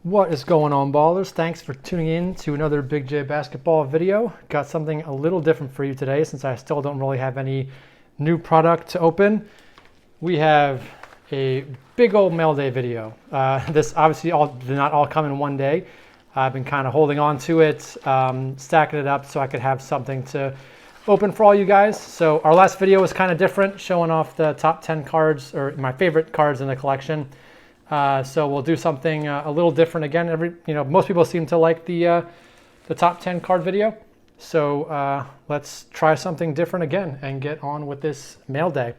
What is going on, ballers? Thanks for tuning in to another Big J Basketball video. Got something a little different for you today since I still don't really have any new product to open. We have a big old Mailday video. This obviously did not all come in one day. I've been kind of holding on to it, stacking it up so I could have something to open for all you guys. So our last video was kind of different, showing off the top 10 cards, or my favorite cards in the collection. So we'll do something a little different again. Most people seem to like the top 10 card video. So let's try something different again and get on with this mail day.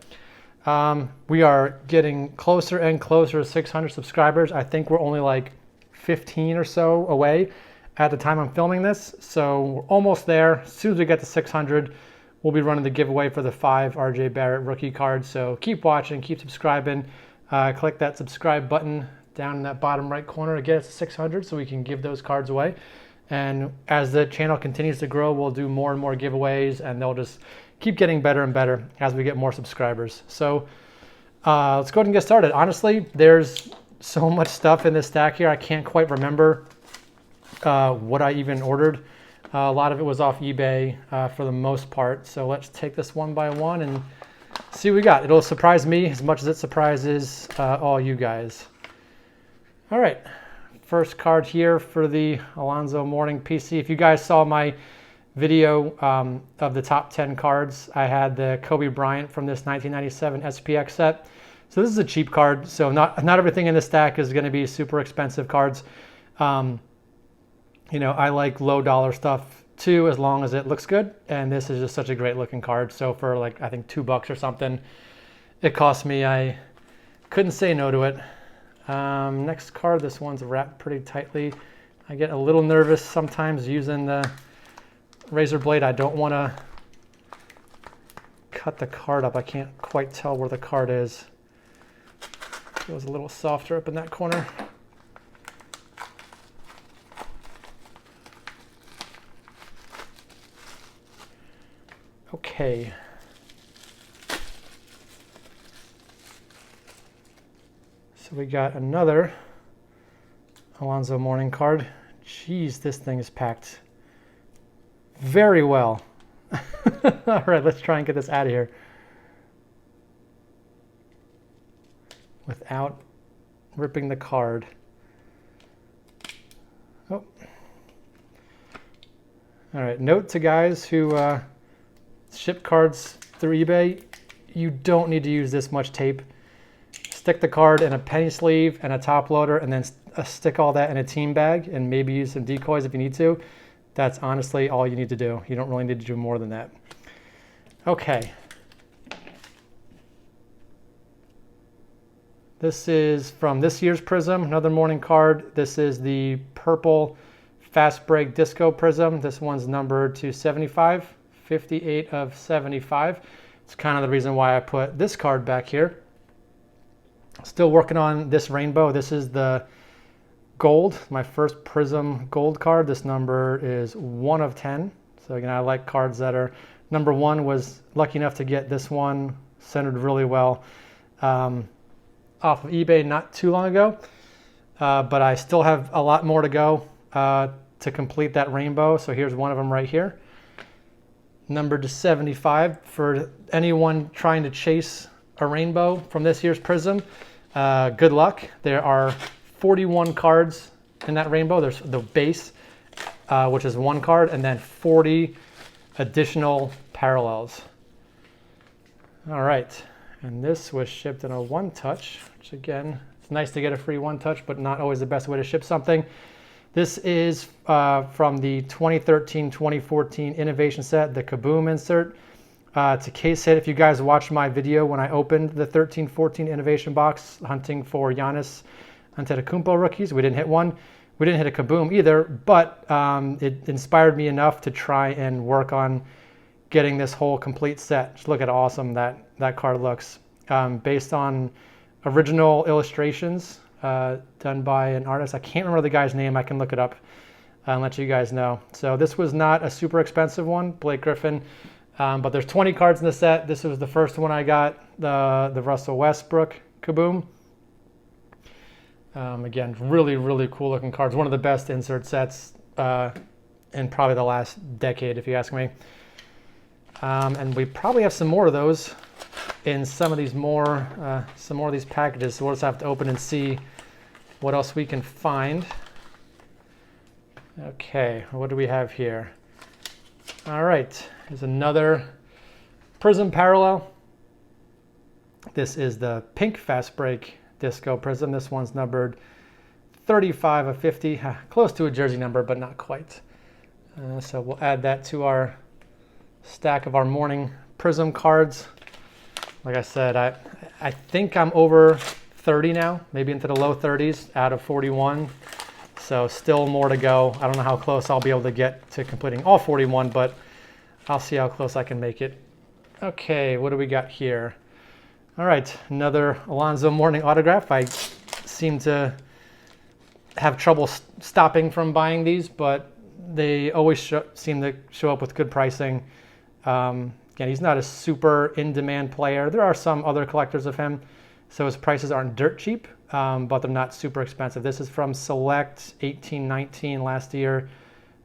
We are getting closer and closer to 600 subscribers. I think we're only like 15 or so away at the time I'm filming this. So we're almost there. As soon as we get to 600, we'll be running the giveaway for the 5 RJ Barrett rookie cards. So keep watching, keep subscribing. Click that subscribe button down in that bottom right corner to get us to 600 so we can give those cards away. And as the channel continues to grow, we'll do more and more giveaways, and they'll just keep getting better and better as we get more subscribers. So let's go ahead and get started. Honestly, there's so much stuff in this stack here. I can't quite remember what I even ordered. A lot of it was off eBay for the most part. So let's take this one by one and see what we got. It'll surprise me as much as it surprises all you guys. All right, first card here for the Alonzo Mourning PC. If you guys saw my video of the top 10 cards, I had the Kobe Bryant from this 1997 SPX set. So this is a cheap card. So not everything in this stack is going to be super expensive cards. I like low dollar stuff too, as long as it looks good, and this is just such a great looking card. So for like, I think $2 or something it cost me, I couldn't say no to it. Next card, this one's wrapped pretty tightly. I get a little nervous sometimes using the razor blade. I don't want to cut the card up. I can't quite tell where the card is. It was a little softer up in that corner. Okay. So we got another Alonzo Mourning card. Jeez, this thing is packed very well. All right, let's try and get this out of here without ripping the card. Oh. All right, note to guys who ship cards through eBay, you don't need to use this much tape. Stick the card in a penny sleeve and a top loader, and then stick all that in a team bag, and maybe use some decoys if you need to. That's honestly all you need to do. You don't really need to do more than that. Okay. This is from this year's Prizm, another Mourning card. This is the purple Fast Break Disco Prizm. This one's numbered to 75. 58 of 75. It's kind of the reason why I put this card back here. Still working on this rainbow. This is the gold, my first Prizm gold card. This number is 1 of 10. So again, I like cards that are number 1. Was lucky enough to get this one centered really well off of eBay not too long ago. But I still have a lot more to go to complete that rainbow. So here's one of them right here. Numbered to 75 for anyone trying to chase a rainbow from this year's Prizm. Good luck. There are 41 cards in that rainbow. There's the base, which is 1 card, and then 40 additional parallels. All right, and this was shipped in a 1-touch, which again, it's nice to get a free 1-touch, but not always the best way to ship something. This is from the 2013-2014 innovation set, the Kaboom insert. It's a case hit. If you guys watched my video when I opened the 13-14 innovation box, hunting for Giannis Antetokounmpo rookies, we didn't hit one. We didn't hit a Kaboom either, but it inspired me enough to try and work on getting this whole complete set. Just look at how awesome that card looks. Based on original illustrations done by an artist. I can't remember the guy's name. I can look it up and let you guys know. So this was not a super expensive one, Blake Griffin, but there's 20 cards in the set. This was the first one I got, the Russell Westbrook Kaboom. Again, really, really cool looking cards. One of the best insert sets in probably the last decade, if you ask me. And we probably have some more of those in some of these some more of these packages. So we'll just have to open and see what else we can find. Okay, what do we have here? All right, here's another Prizm parallel. This is the pink fast break disco Prizm. This one's numbered 35 of 50, close to a jersey number, but not quite. So we'll add that to our stack of our Mourning Prizm cards. Like I said, I think I'm over 30 now, maybe into the low 30s out of 41. So still more to go. I don't know how close I'll be able to get to completing all 41, but I'll see how close I can make it. Okay, what do we got here? All right, another Alonzo Mourning autograph. I seem to have trouble stopping from buying these, but they always seem to show up with good pricing. Again, he's not a super in-demand player. There are some other collectors of him, so his prices aren't dirt cheap, but they're not super expensive. This is from Select 1819 last year,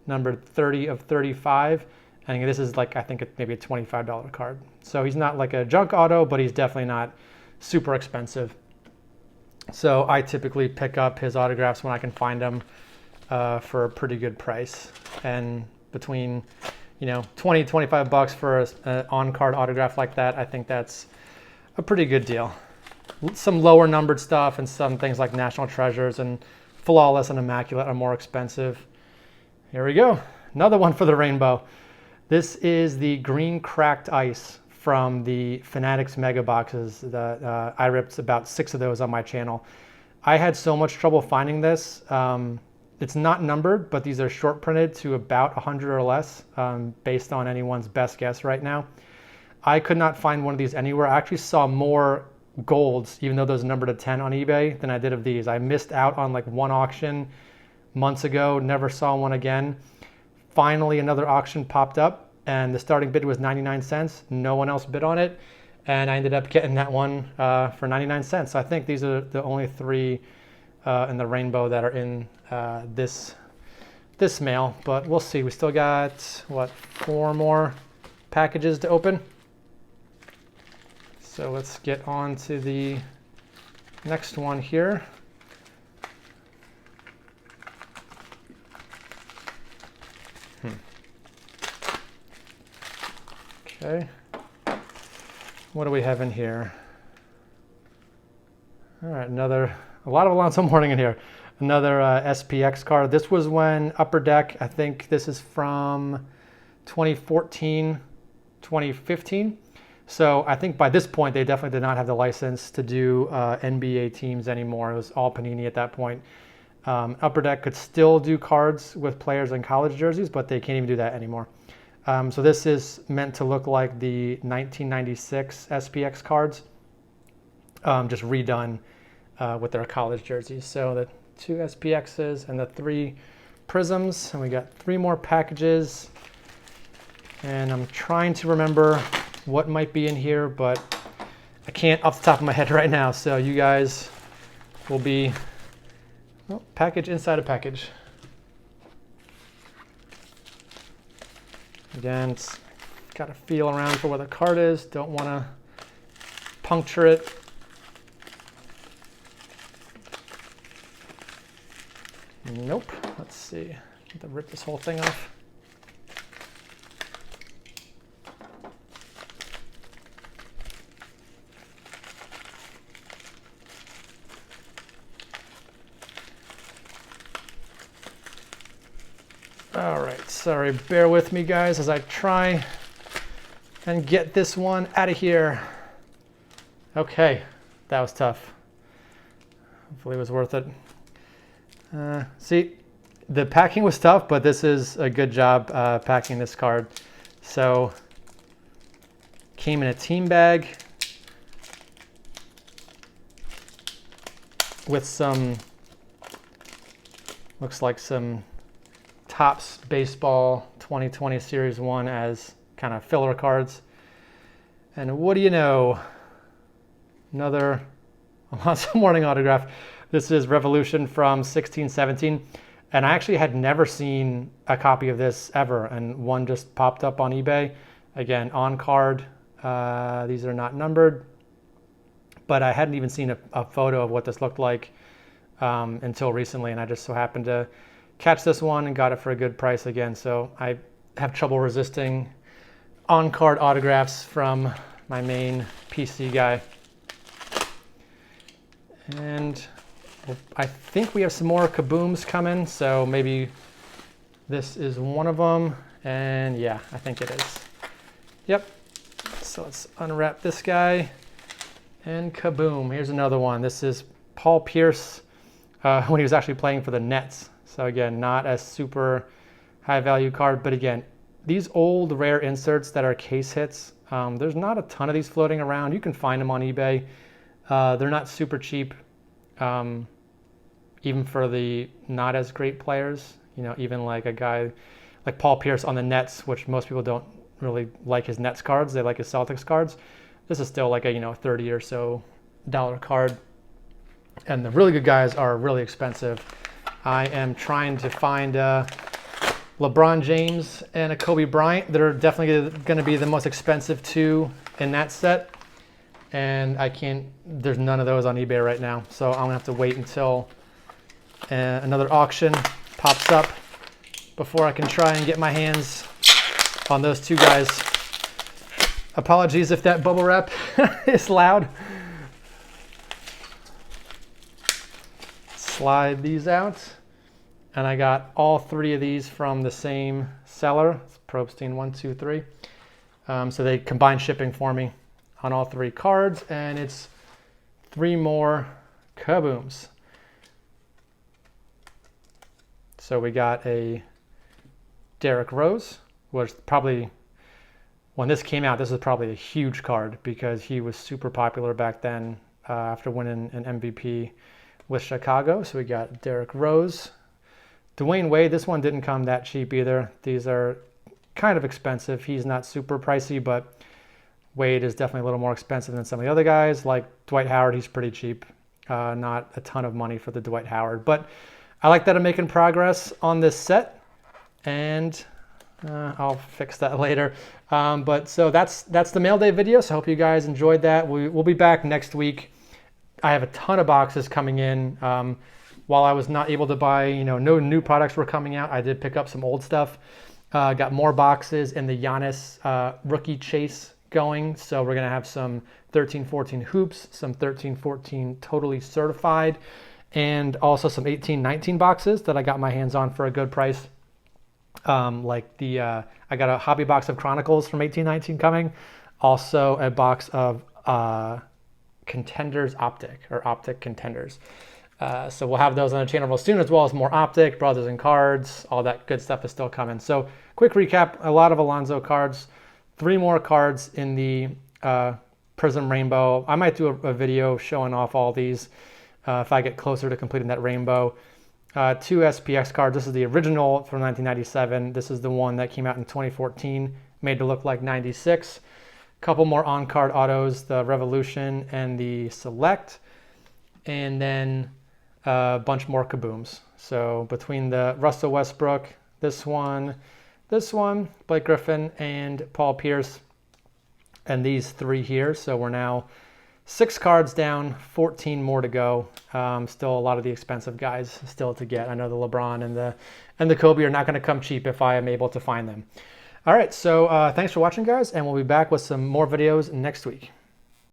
numbered 30 of 35. And this is like, I think maybe a $25 card. So he's not like a junk auto, but he's definitely not super expensive. So I typically pick up his autographs when I can find them for a pretty good price. And between, 20, 25 bucks for an on-card autograph like that, I think that's a pretty good deal. Some lower numbered stuff and some things like National Treasures and Flawless and Immaculate are more expensive. Here we go. Another one for the rainbow. This is the green cracked ice from the Fanatics mega boxes. I ripped about 6 of those on my channel. I had so much trouble finding this. It's not numbered, but these are short printed to about 100 or less based on anyone's best guess right now. I could not find one of these anywhere. I actually saw more golds, even though those are numbered to 10 on eBay, than I did of these. I missed out on like one auction months ago, never saw one again. Finally, another auction popped up and the starting bid was 99 cents. No one else bid on it. And I ended up getting that one for 99 cents. So I think these are the only 3 in the rainbow that are in this mail, but we'll see. We still got, 4 more packages to open. So let's get on to the next one here. Okay, what do we have in here? All right, a lot of Alonzo Mourning in here. Another SPX card. This was when Upper Deck, I think this is from 2014, 2015. So I think by this point, they definitely did not have the license to do NBA teams anymore. It was all Panini at that point. Upper Deck could still do cards with players in college jerseys, but they can't even do that anymore. So this is meant to look like the 1996 SPX cards, just redone with their college jerseys. So the 2 SPXs and the 3 Prizms, and we got 3 more packages. And I'm trying to remember what might be in here, but I can't off the top of my head right now. So you guys will be package inside a package. Again, it's got to feel around for where the card is. Don't want to puncture it. Nope. Let's see. Have to rip this whole thing off. All right, sorry, bear with me guys as I try and get this one out of here. Okay, that was tough. Hopefully it was worth it. See, the packing was tough, but this is a good job packing this card. So, came in a team bag with some, looks like some Topps Baseball 2020 Series 1 as kind of filler cards. And what do you know? Another Alonzo Mourning autograph. This is Revolution from 16-17. And I actually had never seen a copy of this ever. And one just popped up on eBay. Again, on card. These are not numbered. But I hadn't even seen a photo of what this looked like until recently. And I just so happened to catch this one and got it for a good price again. So I have trouble resisting on-card autographs from my main PC guy. And I think we have some more Kabooms coming, so maybe this is one of them. And yeah, I think it is. Yep. So let's unwrap this guy. And Kaboom. Here's another one. This is Paul Pierce when he was actually playing for the Nets. So again, not a super high value card, but again, these old rare inserts that are case hits, there's not a ton of these floating around. You can find them on eBay. They're not super cheap, even for the not as great players. You know, even like a guy like Paul Pierce on the Nets, which most people don't really like his Nets cards. They like his Celtics cards. This is still like a, you know, $30 or so card. And the really good guys are really expensive. I am trying to find LeBron James and a Kobe Bryant that are definitely going to be the most expensive two in that set. And there's none of those on eBay right now. So I'm going to have to wait until another auction pops up before I can try and get my hands on those two guys. Apologies if that bubble wrap is loud. Slide these out. And I got all three of these from the same seller. It's Probstein 123. So they combined shipping for me on all three cards, and it's 3 more Kabooms. So we got a Derrick Rose, which probably, when this came out, this is probably a huge card because he was super popular back then after winning an MVP with Chicago. So we got Derrick Rose. Dwayne Wade, this one didn't come that cheap either. These are kind of expensive. He's not super pricey, but Wade is definitely a little more expensive than some of the other guys. Like Dwight Howard, he's pretty cheap. Not a ton of money for the Dwight Howard. But I like that I'm making progress on this set, and I'll fix that later. But so that's the mail day video, so I hope you guys enjoyed that. We'll be back next week. I have a ton of boxes coming in. While I was not able to buy, you know, no new products were coming out, I did pick up some old stuff. Got more boxes in the Giannis rookie chase going. So we're going to have some 13-14 hoops, some 13-14 totally certified, and also some 18-19 boxes that I got my hands on for a good price. I got a hobby box of Chronicles from 18-19 coming. Also a box of Contenders Optic, or Optic Contenders. So we'll have those on the channel real soon, as well as more Optic, Brothers and Cards, all that good stuff is still coming. So quick recap, a lot of Alonzo cards, 3 more cards in the Prizm Rainbow. I might do a video showing off all these if I get closer to completing that rainbow. 2 SPX cards. This is the original from 1997. This is the one that came out in 2014, made to look like 96. Couple more on-card autos, the Revolution and the Select. And then a bunch more Kabooms. So between the Russell Westbrook, this one, Blake Griffin, and Paul Pierce, and these 3 here. So we're now 6 cards down, 14 more to go. Still a lot of the expensive guys still to get. I know the LeBron and the Kobe are not going to come cheap if I am able to find them. All right, so thanks for watching, guys, and we'll be back with some more videos next week.